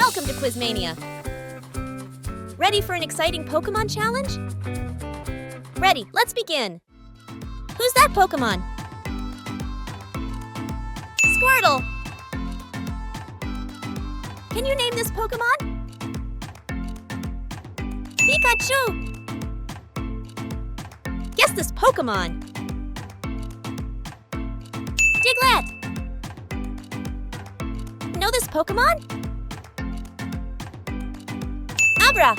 Welcome to Quizmania! Ready for an exciting Pokémon challenge? Ready, let's begin! Who's that Pokémon? Squirtle! Can you name this Pokémon? Pikachu! Guess this Pokémon! Diglett! Know this Pokémon? Abra!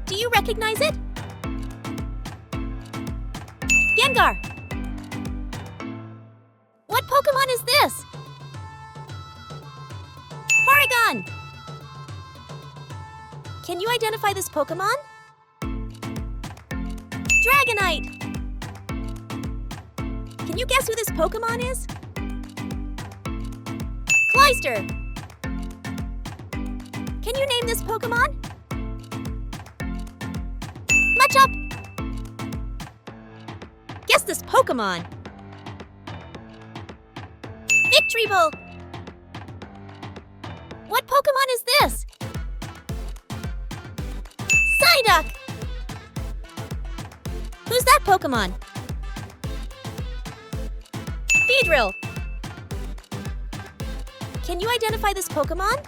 Do you recognize it? Gengar! What Pokémon is this? Porygon! Can you identify this Pokémon? Dragonite! Can you guess who this Pokémon is? Cloyster! Can you name this Pokémon? Machop! Guess this Pokémon. Victreebel! What Pokémon is this? Psyduck! Who's that Pokémon? Beedrill! Can you identify this Pokémon?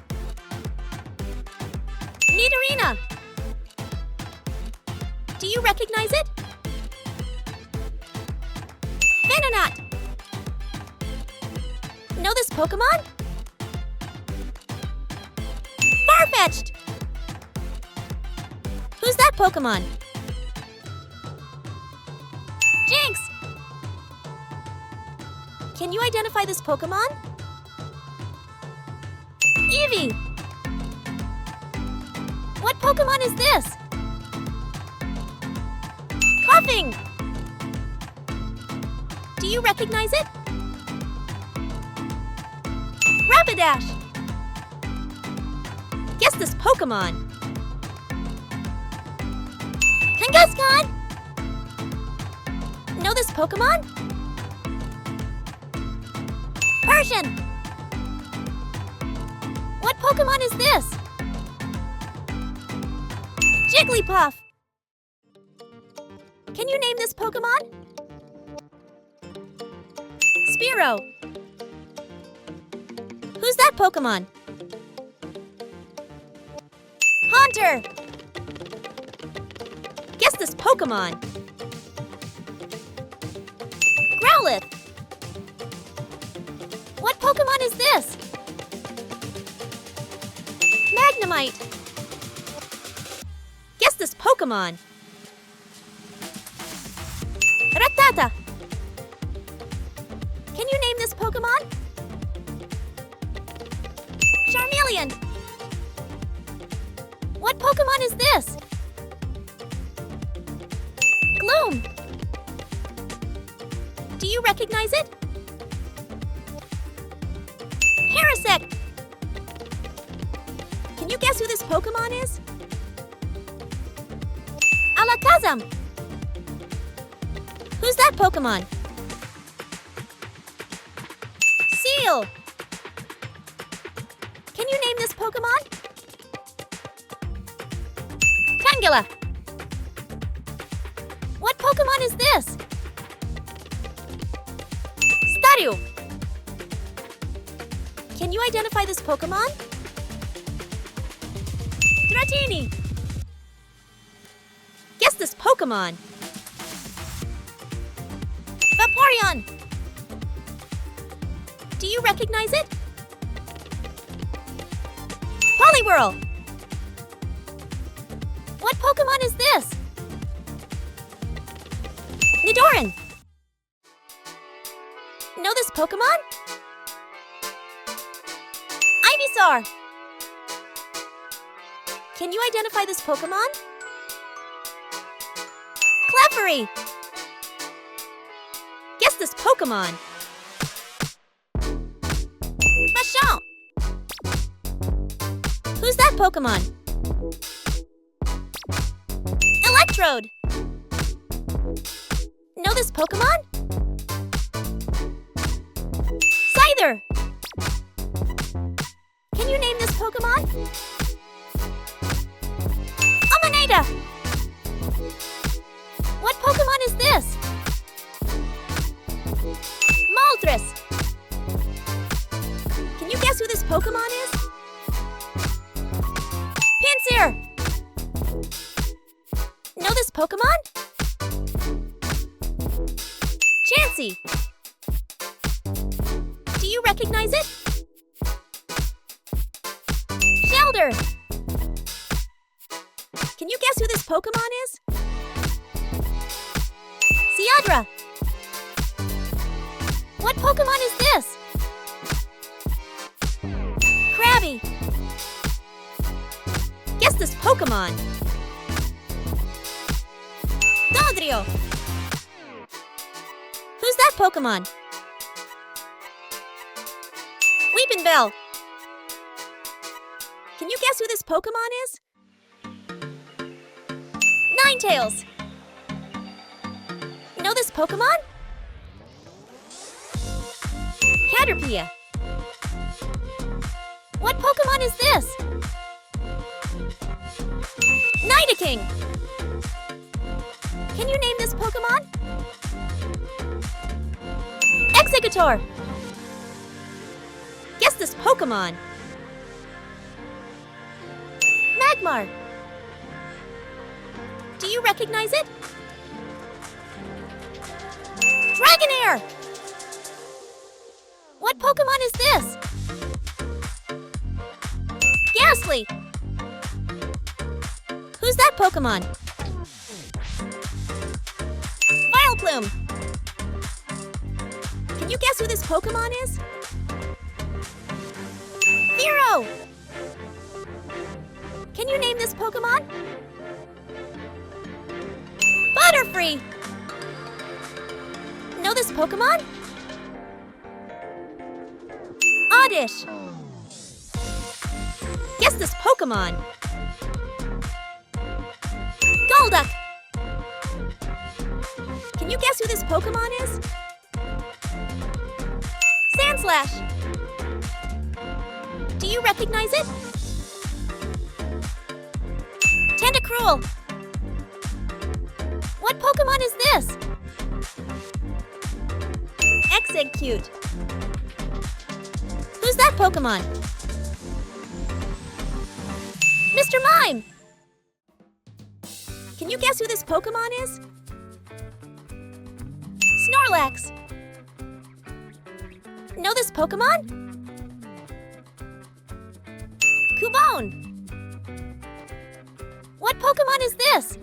Nidorina! Do you recognize it? Venonat! Know this Pokémon? Farfetch'd! Who's that Pokémon? Jinx! Can you identify this Pokémon? Eevee! What Pokémon is this? Coughing! Do you recognize it? Rapidash! Guess this Pokémon. Kangaskhan! Know this Pokémon? Persian! What Pokémon is this? Jigglypuff! Can you name this Pokémon? Spearow! Who's that Pokémon? Haunter! Guess this Pokémon. Growlithe! What Pokémon is this? Magnemite! Guess this Pokémon. Rattata! Can you name this Pokémon? Charmeleon! What Pokémon is this? Gloom! Do you recognize it? Parasect! Can you guess who this Pokémon is? Alakazam! Who's that Pokémon? Seal! Can you name this Pokémon? Tangela! What Pokémon is this? Staryu! Can you identify this Pokémon? Dratini! Guess this Pokémon. Vaporeon! Do you recognize it? Poliwhirl! What Pokémon is this? Nidoran! Know this Pokémon? Ivysaur! Can you identify this Pokémon? Clefairy! Guess this Pokémon. Machamp! Who's that Pokémon? Electrode! Know this Pokémon? Scyther! Can you name this Pokémon? Amanita! What Pokémon is this? Moltres! Can you guess who this Pokémon is? Pinsir! Know this Pokémon? Chansey! Do you recognize it? Shelder! Can you guess who this Pokémon is? Seadra! What Pokémon is this? Krabby! Guess this Pokémon! Dodrio! Who's that Pokémon? Weepinbell! Can you guess who this Pokémon is? Ninetales! Know this Pokémon? Caterpie! What Pokémon is this? Nidoking! Can you name this Pokémon? Exeggutor! Guess this Pokémon! Magmar! Do you recognize it? Dragonair! What Pokémon is this? Ghastly! Who's that Pokémon? Vileplume! Can you guess who this Pokémon is? Fearow! Can you name this Pokémon? Butterfree! Know this Pokémon? Oddish! Guess this Pokémon! Golduck! Can you guess who this Pokémon is? Sandslash! Do you recognize it? Tentacruel! What Pokémon is this? Exeggcute! Who's that Pokémon? Mr. Mime! Can you guess who this Pokémon is? Snorlax! Know this Pokémon? Cubone! What Pokémon is this?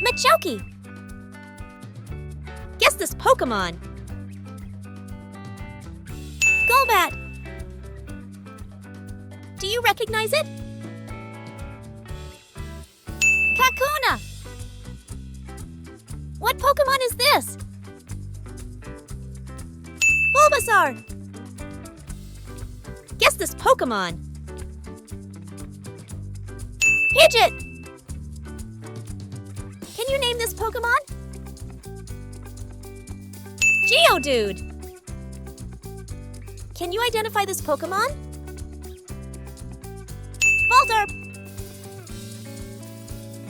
Machoke! Guess this Pokémon! Golbat! Do you recognize it? Kakuna! What Pokémon is this? Bulbasaur! Guess this Pokémon! Pidgeot! Can you name this Pokémon? Geodude! Can you identify this Pokémon? Voltorb!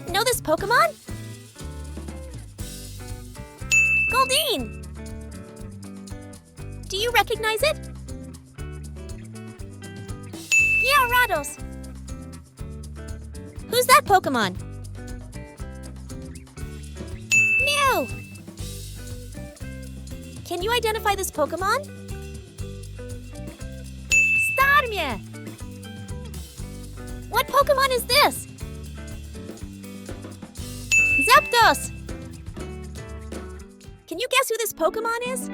Know this Pokémon? Goldeen! Do you recognize it? Gyarados! Who's that Pokémon? Mew! Can you identify this Pokémon? Starmie! What Pokémon is this? Zapdos! Can you guess who this Pokémon is?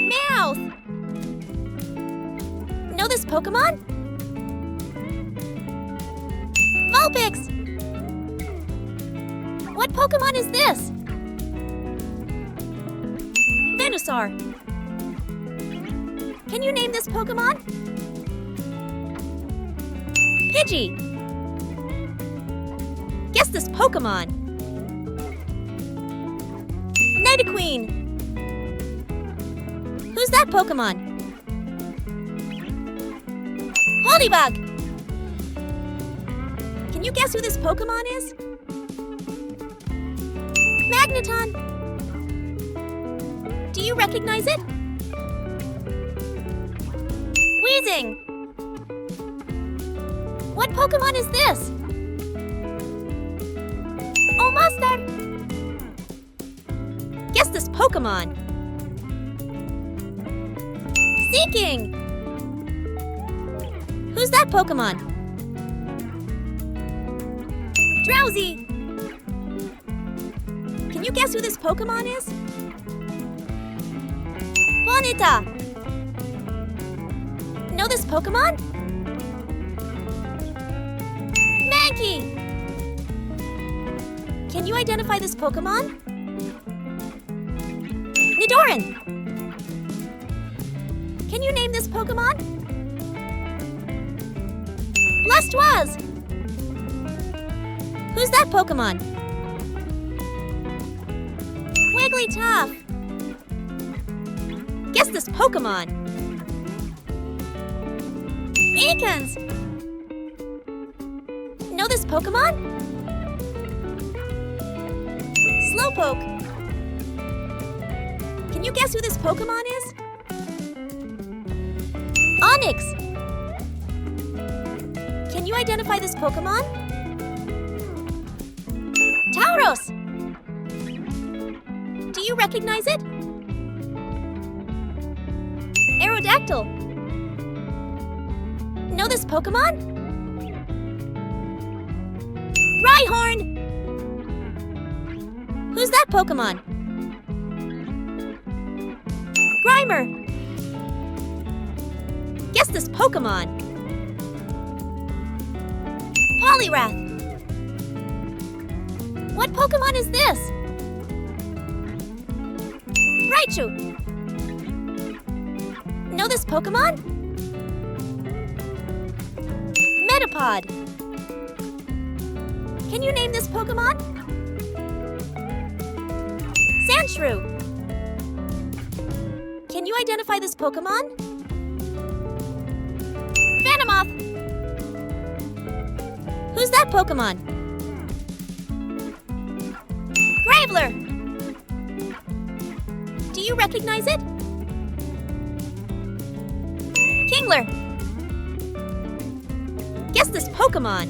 Meowth! Know this Pokémon? Vulpix! What Pokémon is this? Venusaur! Can you name this Pokémon? Pidgey! Guess this Pokémon! Nidoqueen! Who's Who's that Pokémon? Polybug! Can you guess who this Pokémon is? Magneton! Do you recognize it? Weezing! What Pokémon is this? Oh, Master! Guess this Pokémon. Seeking! Who's that Pokémon? Drowsy! Can you guess who this Pokémon is? Bonita! Know this Pokémon? Mankey! Can you identify this Pokémon? Nidoran! Can you name this Pokémon? Blastoise! Who's that Pokémon? Wigglytuff! Guess this Pokémon. Ekans! Know this Pokémon? Slowpoke! Can you guess who this Pokémon is? Onix! Can you identify this Pokémon? Tauros! Do you recognize it? Aerodactyl! Know this Pokémon? Rhyhorn! Who's that Pokémon? Grimer! Guess this Pokémon. Poliwrath! What Pokémon is this? Raichu! Know this Pokémon? Metapod! Can you name this Pokémon? Sandshrew! Can you identify this Pokémon? Venomoth! Who's that Pokémon? Graveler! Do you recognize it? Kingler! Guess this Pokémon.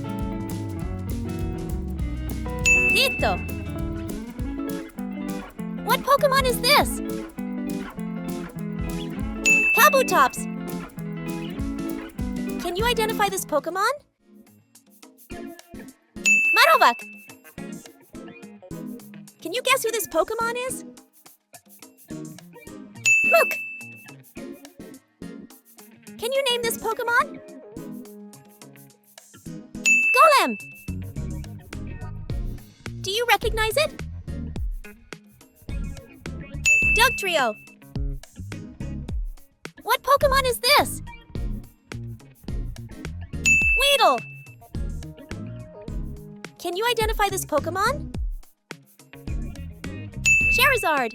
Ditto! What Pokémon is this? Kabutops! Can you identify this Pokémon? Marowak! Can you guess who this Pokémon is? Mook! Can you name this Pokémon? Golem! Do you recognize it? Dugtrio! What Pokémon is this? Weedle! Can you identify this Pokémon? Charizard!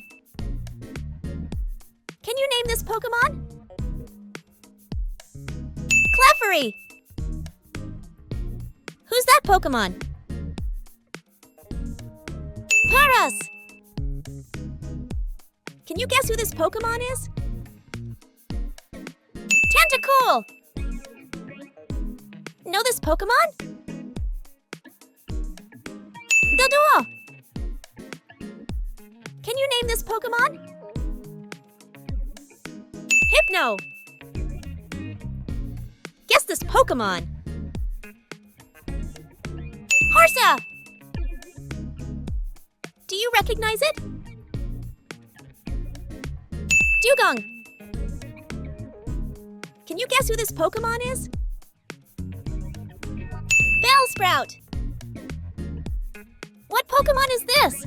Can you name this Pokémon? Clefairy! Who's that Pokémon? Paras! Can you guess who this Pokémon is? Tentacool! Know this Pokémon? Doduo! Can you name this Pokémon? Hypno! Guess this Pokémon. Horsa! Do you recognize it? Dugong! Can you guess who this Pokémon is? Bellsprout! What Pokémon is this?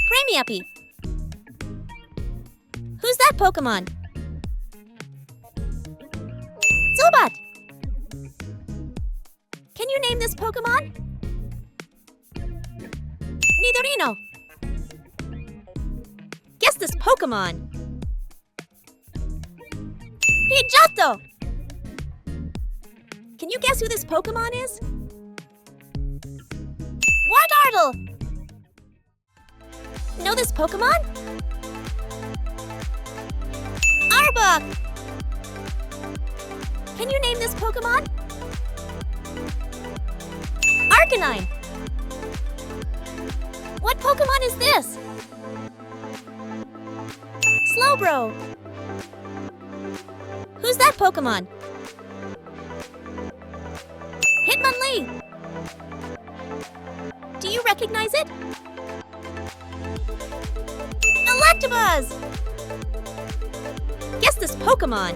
Premiapi! Who's that Pokémon? Zubat! Can you name this Pokémon? Nidorino! Guess Guess this Pokémon. Pidgeotto! Can you guess who this Pokémon is? Wartortle! Know this Pokémon? Arbok! Can you name this Pokémon? Arcanine! What Pokémon is this? Slowbro! Who's that Pokémon? Hitmonlee! Do you recognize it? Electabuzz! Guess this Pokémon.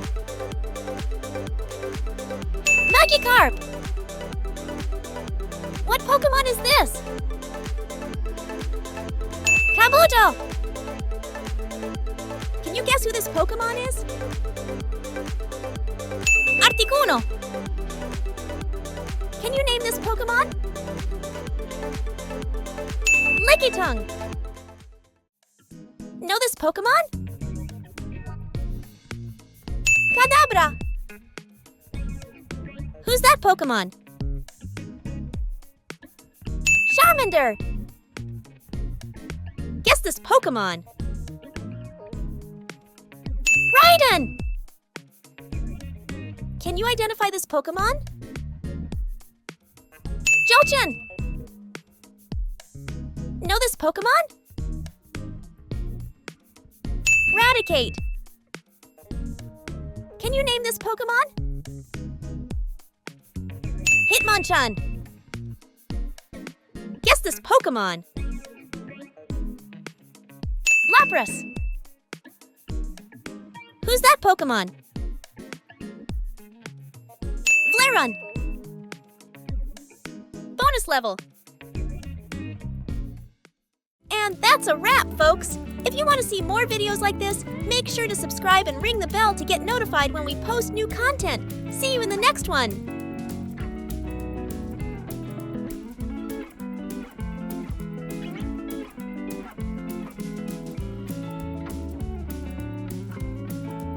Magikarp! What Pokémon is this? Kabuto! Can you guess who this Pokémon is? Articuno! Can you name this Pokémon? Lickitung! Know this Pokémon? Kadabra! Who's that Pokémon? Charmander! Guess this Pokémon. Raiden! Can you identify this Pokémon? Jolchun! Know this Pokémon? Raticate! Can you name this Pokémon? Hitmonchan! Guess this Pokémon. Lapras! Who's that Pokémon? Flareon! Bonus level! And that's a wrap, folks! If you want to see more videos like this, make sure to subscribe and ring the bell to get notified when we post new content. See you in the next one!